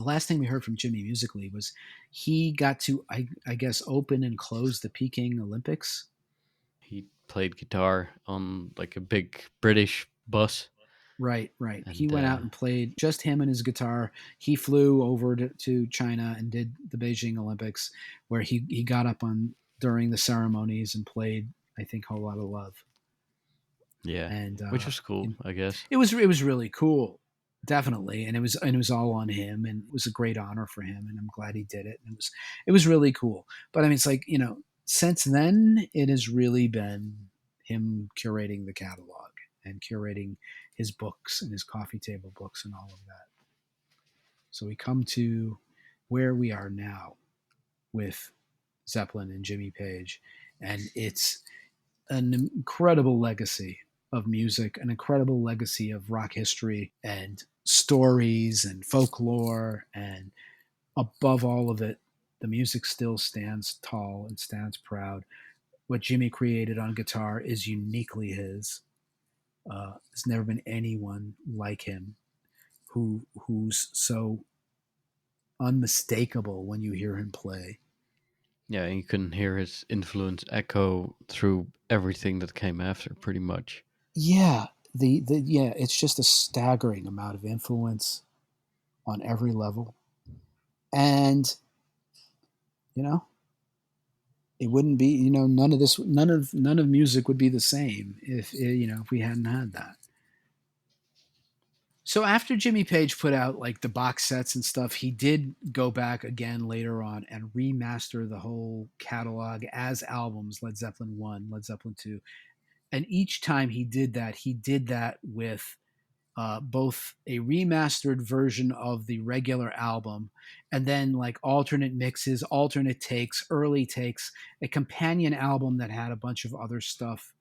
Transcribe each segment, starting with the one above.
The last thing we heard from Jimmy musically was he got to, I guess, open and close the Peking Olympics. He played guitar on like a big British bus, Right, right. He and went out and played, just him and his guitar. He flew over to China and did the Beijing Olympics, where he got up on during the ceremonies and played, I think, "Whole Lot of Love." yeah, And which was cool, I guess. it was really cool, definitely. And it was all on him, and it was a great honor for him. And I'm glad he did it. And it was really cool. But I mean, it's like, since then it has really been him curating the catalog and curating his books and his coffee table books and all of that. So we come to where we are now with Zeppelin and Jimmy Page, and it's an incredible legacy of music, an incredible legacy of rock history and stories and folklore. And above all of it, the music still stands tall and stands proud. What Jimmy created on guitar is uniquely his. There's never been anyone like him who's so unmistakable when you hear him play. Yeah, and you can hear his influence echo through everything that came after, pretty much. Yeah, the it's just a staggering amount of influence on every level. And you know, it wouldn't be, none of music would be the same if we hadn't had that. So after Jimmy Page put out like the box sets and stuff, he did go back again later on and remaster the whole catalog as albums: Led Zeppelin 1, Led Zeppelin 2. And each time he did that with both a remastered version of the regular album, and then like alternate mixes, alternate takes, early takes, a companion album that had a bunch of other stuff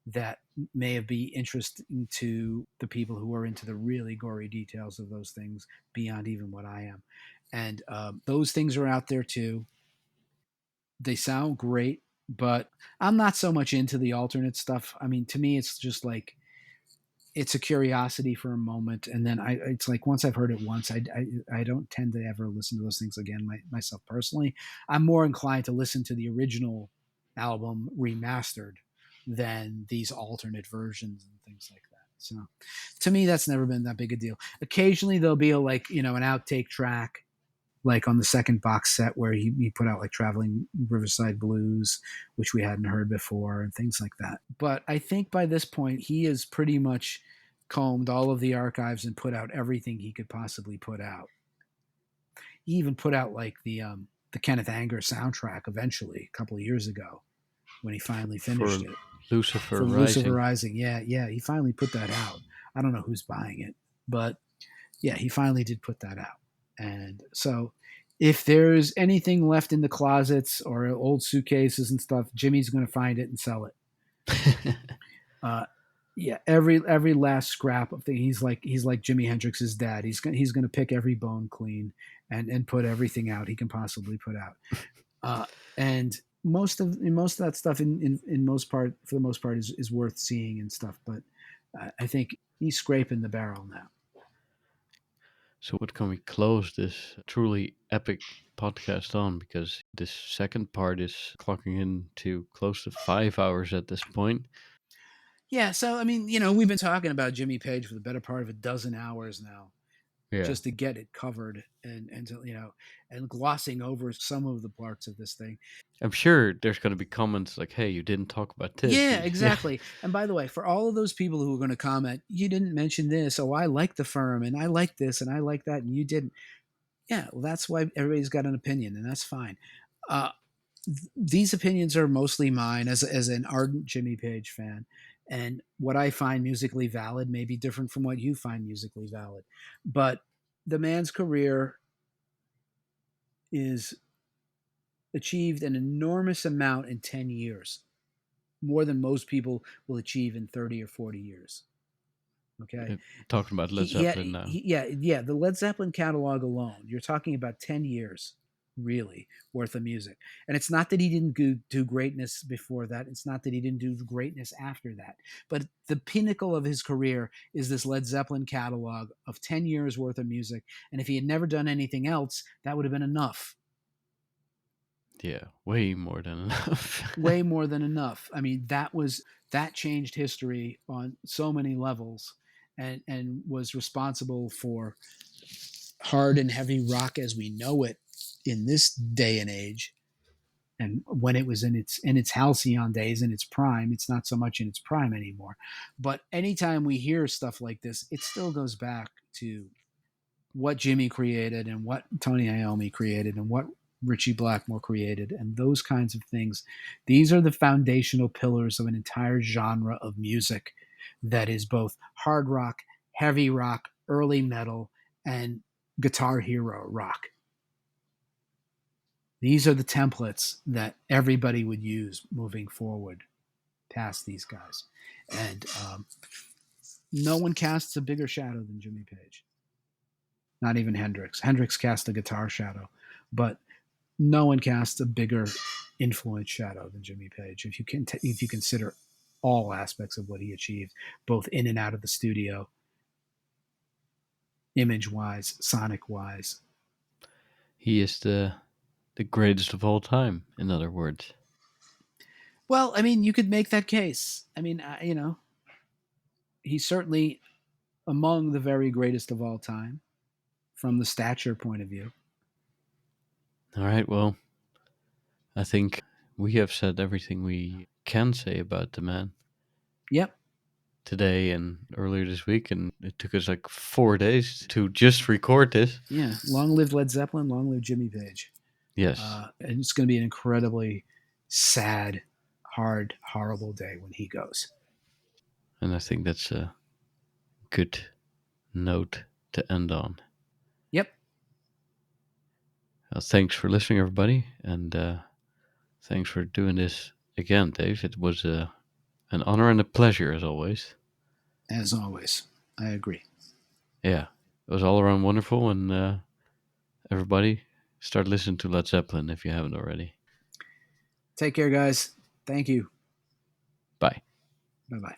that may have be interesting to the people who are into the really gory details of those things beyond even what I am. And those things are out there too. They sound great, but I'm not so much into the alternate stuff. I mean, to me, it's just like it's a curiosity for a moment, and then it's like once I've heard it once, I don't tend to ever listen to those things again. Myself personally, I'm more inclined to listen to the original album remastered than these alternate versions and things like that. So, to me, that's never been that big a deal. Occasionally, there'll be an outtake track, like on the second box set where he put out like Traveling Riverside Blues, which we hadn't heard before, and things like that. But I think by this point, he has pretty much combed all of the archives and put out everything he could possibly put out. He even put out like the Kenneth Anger soundtrack eventually a couple of years ago when he finally finished For it Lucifer for Lucifer Rising. Rising. Yeah, yeah, he finally put that out. I don't know who's buying it, but yeah, he finally did put that out. And so if there's anything left in the closets or old suitcases and stuff, Jimmy's going to find it and sell it. Uh, yeah, every last scrap of thing. He's like Jimi Hendrix's dad. He's gonna pick every bone clean and put everything out he can possibly put out. Uh, and most of that stuff in most part for the most part is worth seeing and stuff. But I think he's scraping the barrel now. So, what can we close this truly epic podcast on? Because this second part is clocking in to close to 5 hours at this point. Yeah, so I mean, we've been talking about Jimmy Page for the better part of a dozen hours now, Yeah. just to get it covered and to and glossing over some of the parts of this thing. I'm sure there's going to be comments like, hey, you didn't talk about this. Yeah, Yeah. exactly. And by the way, for all of those people who are going to comment, you didn't mention this. Oh, I like the firm, and I like this, and I like that, and you didn't. Yeah, well, that's why everybody's got an opinion, and that's fine. Uh, these opinions are mostly mine as an ardent Jimmy Page fan. And what I find musically valid may be different from what you find musically valid. But the man's career is achieved an enormous amount in 10 years, more than most people will achieve in 30 or 40 years. Okay. Talking about Led Zeppelin now. Yeah, the Led Zeppelin catalog alone, you're talking about 10 years really worth of music. And it's not that he didn't do greatness before that. It's not that he didn't do greatness after that. But the pinnacle of his career is this Led Zeppelin catalog of 10 years worth of music. And if he had never done anything else, that would have been enough. Yeah, way more than enough. Way more than enough. I mean, that changed history on so many levels, and was responsible for hard and heavy rock as we know it in this day and age. And when it was in its halcyon days, in its prime, it's not so much in its prime anymore. But anytime we hear stuff like this, it still goes back to what Jimmy created and what Tony Iommi created and what Richie Blackmore created and those kinds of things. These are the foundational pillars of an entire genre of music that is both hard rock, heavy rock, early metal, and guitar hero rock. These are the templates that everybody would use moving forward past these guys. And no one casts a bigger shadow than Jimmy Page. Not even Hendrix. Hendrix cast a guitar shadow, but no one casts a bigger influence shadow than Jimmy Page. If you consider all aspects of what he achieved, both in and out of the studio, image wise, sonic wise. He is the greatest of all time, in other words. Well, I mean, you could make that case. I mean, he's certainly among the very greatest of all time from the stature point of view. All right, well, I think we have said everything we can say about the man Yep. today and earlier this week, and it took us like 4 days to just record this. Yeah. Long live Led Zeppelin. Long live Jimmy Page. Yes, And it's going to be an incredibly sad, hard, horrible day when he goes. and I think that's a good note to end on. Yep. Thanks for listening, everybody, and thanks for doing this again, Dave. It was an honor and a pleasure, as always. As always, I agree. Yeah, it was all around wonderful, and everybody, start listening to Led Zeppelin if you haven't already. Take care, guys. Thank you. Bye. Bye bye.